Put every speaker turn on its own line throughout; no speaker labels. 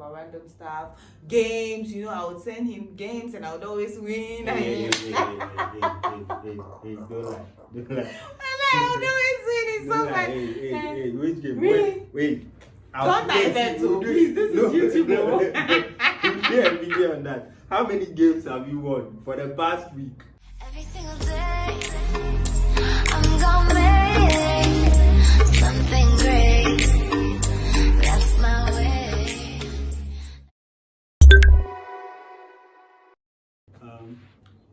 about random stuff, games. You know, I would send him games and I would always win.
Hey, don't lie.
I would always win. It's so fun.
Hey, which game?
Really?
Wait.
Don't divert to. Please, this is YouTube.
We'll do a video on that. How many games have you won for the past week?
Every single day, I'm gonna make something great. That's my way.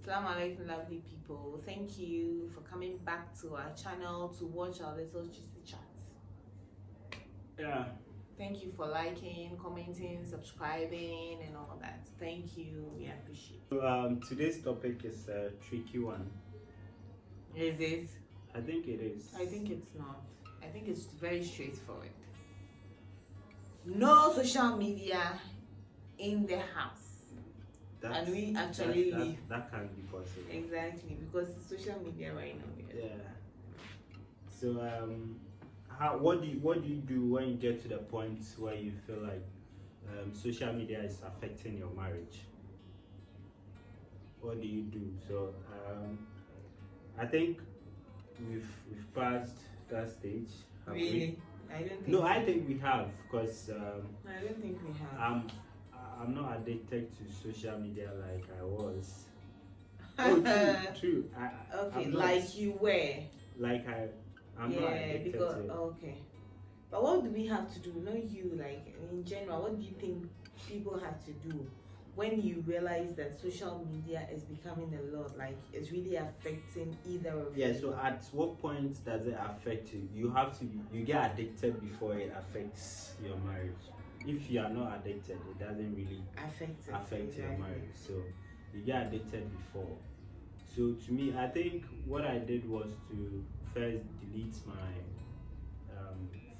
Assalamu alaikum, lovely people. Thank you for coming back to our channel to watch our little juicy chat.
Yeah.
Thank you for liking, commenting, subscribing, and all that. Thank you. We appreciate it.
So, today's topic is a tricky one.
Is it?
I think it is.
I think it's not. I think it's very straightforward. No social media in the house.
That's,
and we actually live.
That can't be possible.
Exactly, because it's social media right now.
Yeah. So what do you do when you get to the point where you feel like social media is affecting your marriage? What do you do? So I think we've passed that stage. Have we?
Really? I don't think.
No, I think we have, because
I don't think we have.
I'm not addicted to social media like I was. Oh, true.
Okay,
I'm not,
like you were.
like I'm not addicted
because
to it.
okay. But what do we have to do? Not you, like in general. What do you think people have to do when you realize that social media is becoming a lot? Like it's really affecting either of you.
Yeah. So at what point does it affect you? You get addicted before it affects your marriage. If you are not addicted, it doesn't really affect
Exactly.
your marriage. So you get addicted before. So to me, I think what I did was to first delete my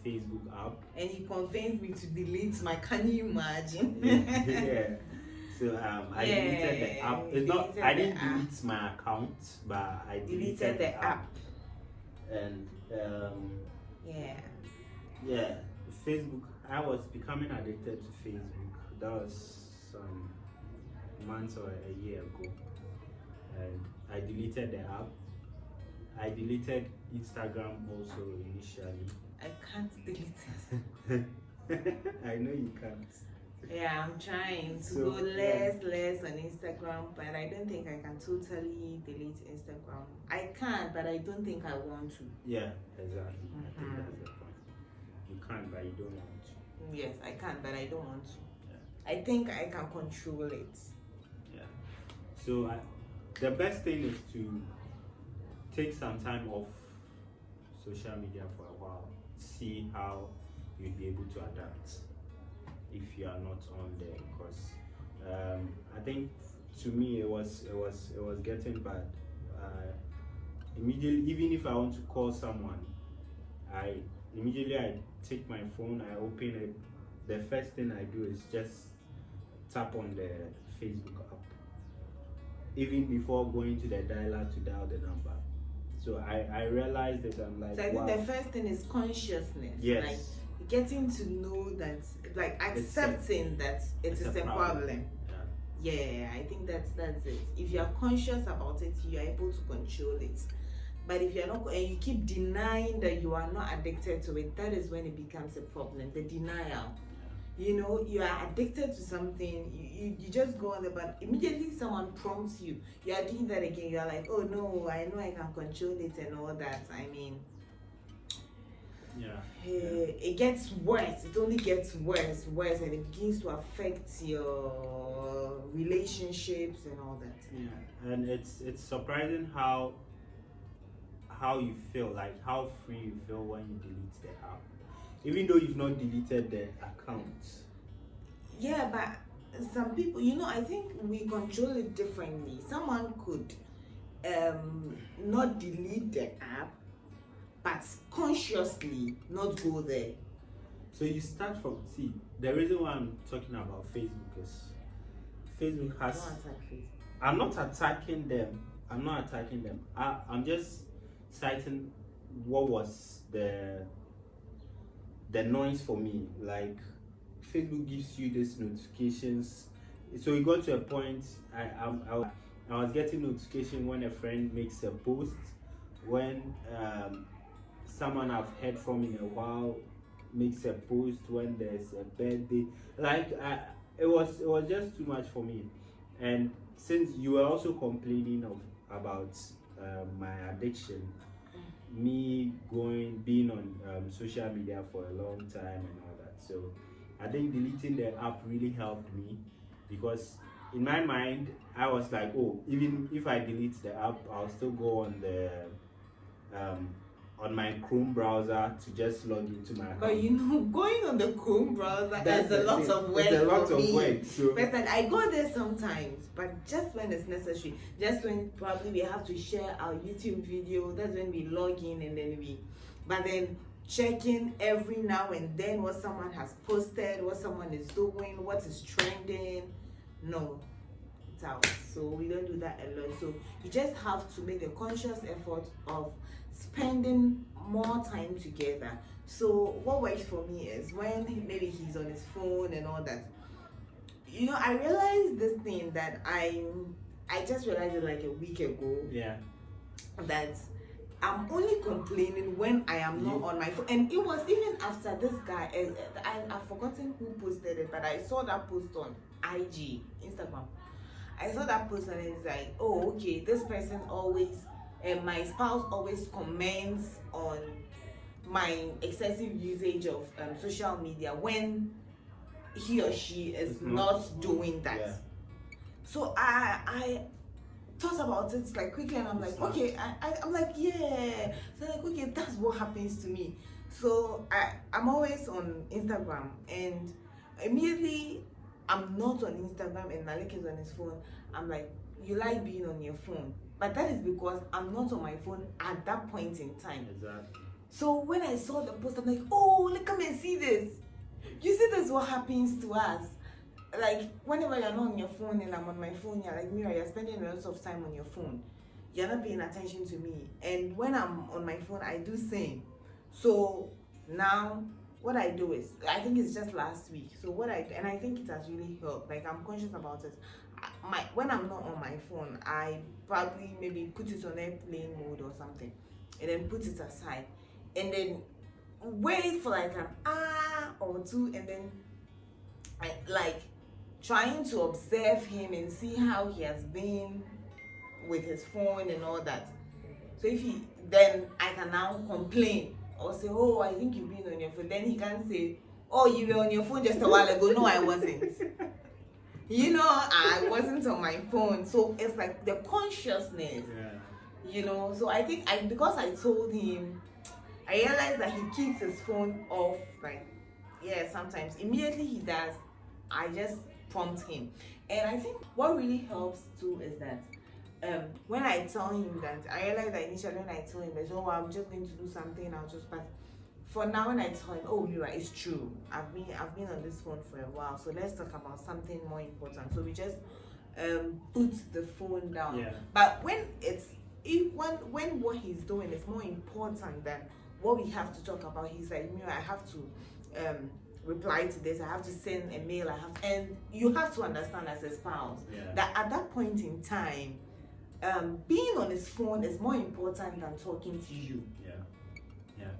Facebook app.
And he convinced me to delete my. Can you imagine?
Yeah. So I deleted the app. It's not. I didn't
deleted the
delete my account, but I
Deleted the app.
And
Yeah.
Facebook. I was becoming addicted to Facebook. That was some months or a year ago, and I deleted the app. I deleted Instagram also initially.
I can't delete it.
I know you can't.
Yeah, I'm trying to
So,
go less on Instagram, but I don't think I can totally delete Instagram. I can, but I don't think I want to.
Yeah, exactly. I think that's the point. You can, but you don't want to.
Yes, I can, but I don't want to.
Yeah.
I think I can control it.
Yeah. So the best thing is to take some time off social media for a while. See how you'll be able to adapt if you are not on there. Because I think to me it was getting bad. Immediately, even if I want to call someone, I take my phone, I open it. The first thing I do is just tap on the Facebook app, even before going to the dialer to dial the number. So I realized that I'm like,
So I think
wow.
the first thing is consciousness.
Yes.
Like getting to know that, like accepting that it is a problem. Yeah, I think that's it. If you are conscious about it, you are able to control it. But if you're not, and you keep denying that you are not addicted to it, that is when it becomes a problem. The denial. You know, you are addicted to something, you just go on there, but immediately someone prompts you, you are doing that again, you are like, oh no, I know I can control it and all that. I mean, it gets worse. It only gets worse, and it begins to affect your relationships and all that.
Yeah, and it's surprising how you feel, like how free you feel when you delete the app, even though you've not deleted the account.
Yeah, but some people, you know, I think we control it differently. Someone could not delete the app, but consciously not go there.
So you start from, the reason why I'm talking about Facebook is Facebook has.
Don't attack Facebook.
I'm not attacking them. I'm just citing what was the noise for me. Like Facebook gives you these notifications. So it got to a point I was getting notification when a friend makes a post, when someone I've heard from in a while makes a post, when there's a birthday. Like it was just too much for me. And since you were also complaining about my addiction, me being on social media for a long time and all that, so I think deleting the app really helped me, because in my mind I was like, oh, even if I delete the app, I'll still go on the on my Chrome browser to just log into my account.
But going on the Chrome browser is a lot of work.
It's a lot
for
of
me.
work. So
But I go there sometimes, but just when it's necessary. Just when probably we have to share our YouTube video, that's when we log in and then but then checking every now and then what someone has posted, what someone is doing, what is trending. No, it's out. So we don't do that a lot. So you just have to make a conscious effort of spending more time together. So what works for me is when maybe he's on his phone and all that. I realized this thing that I just realized it like a week ago.
Yeah.
That I'm only complaining when I am not on my phone. And it was even after this guy, I've forgotten who posted it, but I saw that post on Instagram. I saw that post and it's like, oh, okay, this person always, my spouse always comments on my excessive usage of social media when he or she is not doing that.
Yeah.
So I thought about it like quickly and I'm like, okay, I'm like, yeah. So like, okay, that's what happens to me. So I'm always on Instagram and immediately I'm not on Instagram and Malik is on his phone. I'm like, you like being on your phone. But that is because I'm not on my phone at that point in time.
Exactly.
So when I saw the post, I'm like, oh, look, come and see this. You see this, what happens to us. Like, whenever you're not on your phone and I'm on my phone, you're like, Mira, you're spending a lot of time on your phone. You're not paying attention to me. And when I'm on my phone, I do same. So now, what I do is, I think it's just last week. So and I think it has really helped. Like, I'm conscious about it. When I'm not on my phone, I probably maybe put it on airplane mode or something. And then put it aside. And then wait for like an hour or two. And then, trying to observe him and see how he has been with his phone and all that. So then I can now complain or say, oh, I think you've been on your phone. Then he can say, oh, you were on your phone just a while ago. No, I wasn't. I wasn't on my phone. So it's like the consciousness, So I think because I told him, I realized that he keeps his phone off, sometimes. Immediately he does, I just prompt him. And I think what really helps too is that when I tell him that, I realized that initially when I tell him that, oh, I'm just going to do something, but for now when I tell him, oh, Mira, it's true. I've been on this phone for a while, so let's talk about something more important. So we just put the phone down.
Yeah.
But when when what he's doing is more important than what we have to talk about, he's like, Mira, I have to reply to this, I have to send a mail, and you have to understand as a spouse that at that point in time, being on his phone is more important than talking to you.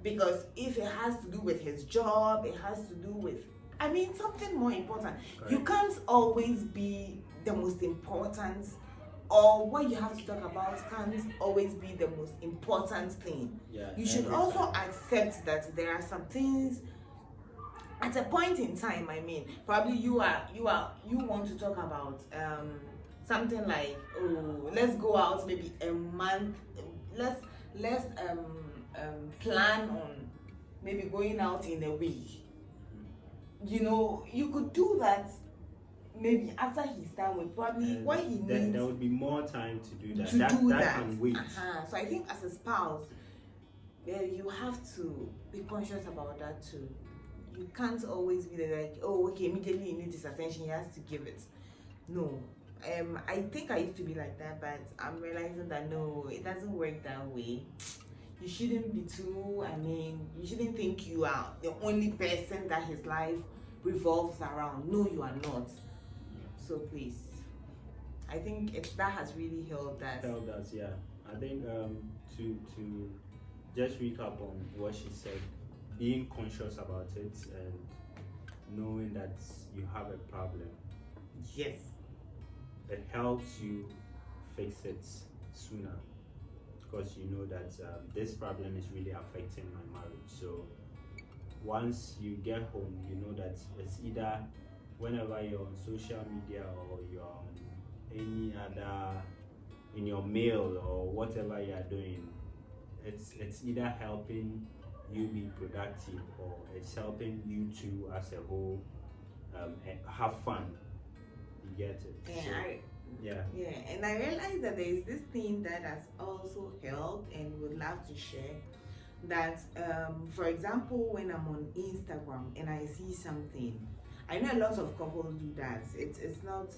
Because if it has to do with his job, it has to do with, something more important. Correct. You can't always be the most important, or what you have to talk about can't always be the most important thing. You should also accept that there are some things at a point in time. Probably you want to talk about something like, oh, let's go out maybe a month. Let's plan on maybe going out in a week. You could do that maybe after he's done with probably what he needs.
There would be more time to do that.
That
can wait.
So I think as a spouse, you have to be conscious about that too. You can't always be like, oh, okay, immediately you need his attention, he has to give it. No. I think I used to be like that, but I'm realizing that no, it doesn't work that way. You shouldn't be you shouldn't think you are the only person that his life revolves around. No, you are not. So please, I think that has really helped us.
Yeah. I think to just recap on what she said, being conscious about it and knowing that you have a problem.
Yes.
It helps you fix it sooner, because you know that this problem is really affecting my marriage. So once you get home, you know that it's either whenever you're on social media or you're on any other, in your mail or whatever you are doing, it's either helping you be productive or it's helping you two as a whole have fun. You get it?
Yeah. And I realized that there is this thing that has also helped and would love to share. That for example, when I'm on Instagram and I see something, I know a lot of couples do that. It's not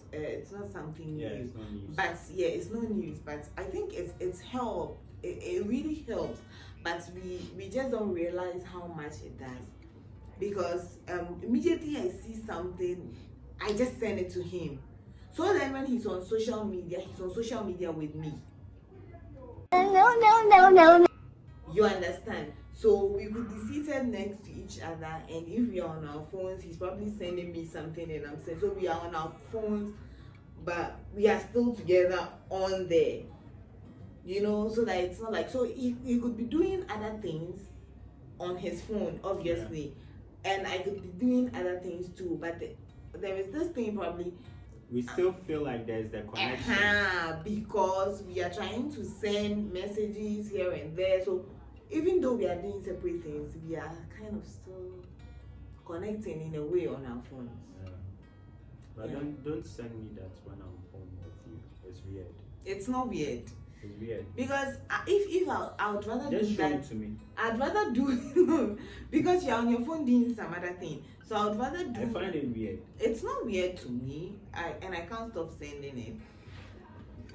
something new.
It's not news.
But it's no news. But I think it's helped. It really helps. But we just don't realize how much it does, because immediately I see something, I just send it to him. So then when he's on social media with me. No. You understand? So we could be seated next to each other, and if we are on our phones, he's probably sending me something and I'm saying, so we are on our phones, but we are still together on there. You know, so that it's not like, so he could be doing other things on his phone, obviously, and I could be doing other things too, but there is this thing probably.
We still feel like there's the connection.
Because we are trying to send messages here and there. So even though we are doing separate things, we are kind of still connecting in a way on our phones.
Yeah. But don't send me that when I'm home with you. It's weird.
It's not weird.
It's weird.
Because if I would rather
just
do
show
that.
it to me.
I'd rather do because you're on your phone doing some other thing. So I would rather do.
I find it weird.
It's not weird to me. I can't stop sending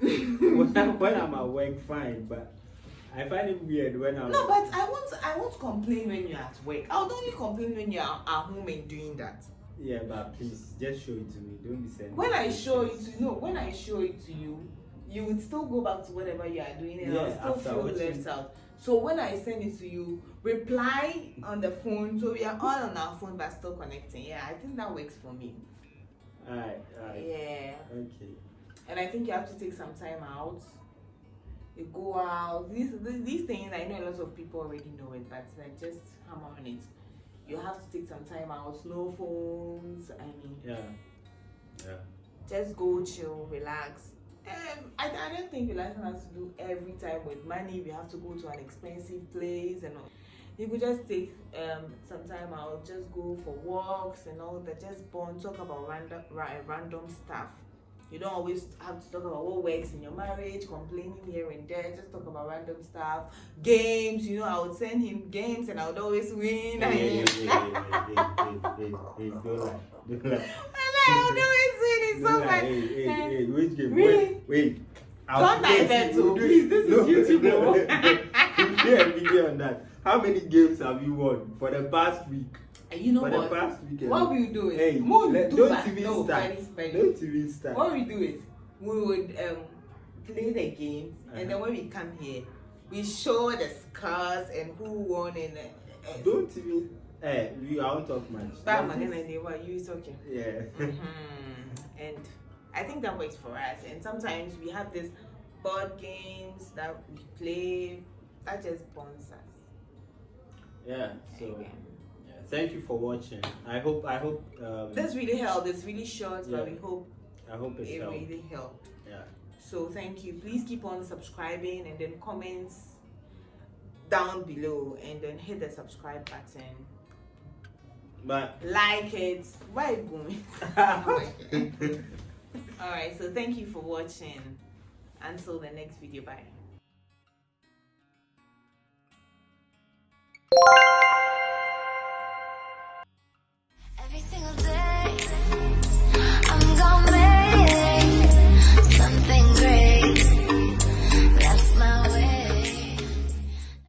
it.
when I'm at work, fine, but I find it weird when I'm.
No, but I won't complain when you're at work. I would only complain when you're at home and doing that.
Yeah, but please just show it to me. Don't be sending.
When I show it to you, you would still go back to whatever you are doing, and I'll still feel left out. So when I send it to you, reply on the phone. So we are all on our phone but still connecting. Yeah, I think that works for me.
Alright.
Yeah.
Okay.
And I think you have to take some time out. You go out. These things, I know a lot of people already know it, but like just hammer on it. You have to take some time out. No phones. I mean.
Yeah.
Just go chill, relax. I don't think relaxing has to do every time with money. We have to go to an expensive place and all. You could just take some time out, just go for walks and all that. Just bond, talk about random stuff. You don't always have to talk about what works in your marriage, complaining here and there. Just talk about random stuff. Games, you know, I would send him games and I would always win.
Hey, don't lie.
I would always win. It's so fun.
Hey, which game?
Really?
Wait.
Don't divert to, please. This is YouTube.
Do a video on that. How many games have you won for the past week?
You know
for
what?
The past weekend.
What we do is
hey,
don't
even start.
Very.
Don't even start.
What we do is we would play the games, and then when we come here, we show the scores and who won and.
Don't even. I won't talk much.
But you is okay.
Yeah.
And I think that works for us. And sometimes we have these board games that we play that just bonds us.
Yeah. So. Thank you for watching. I hope
this really helped. It's really short, but we hope
it helped.
Really helped.
Yeah.
So thank you. Please keep on subscribing and then comments down below and then hit the subscribe button.
But
like it. Why are you going? Alright, so thank you for watching. Until the next video. Bye.